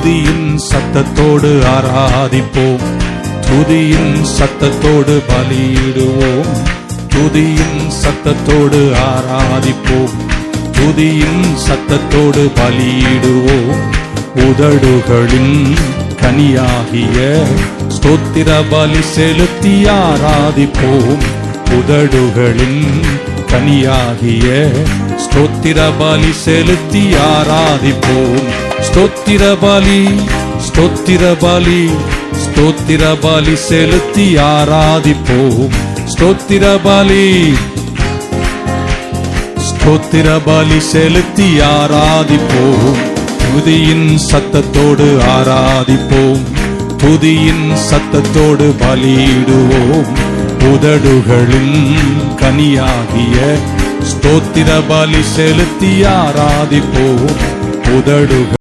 துதியின் சத்தத்தோடு ஆராதிப்போம், துதியின் சத்தத்தோடு பலியிடுவோம், துதியின் சத்தத்தோடு ஆராதிப்போம், துதியின் சத்தத்தோடு பலியிடுவோம். உதடுகளின் கனியாகிய ஸ்தோத்திர பலி செலுத்தி ஆராதிப்போம், உதடுகளின் கனியாகிய ஸ்தோத்திர பலி செலுத்தி ஆராதிப்போம். ஸ்தோத்திர பலி, ஸ்தோத்திர பலி, ஸ்தோத்திர பலி செலுத்தி ஆராதிப்போம், ஸ்தோத்திர பலி, ஸ்தோத்திர பலி செலுத்தி ஆராதிப்போம். துதியின் சத்தத்தோடு ஆராதிப்போம், துதியின் சத்தத்தோடு பலியிடுவோம். உதடுகளின் கனியாகிய ஸ்தோத்திர பலி செலுத்தி ஆராதிப்போம், உதடுகள்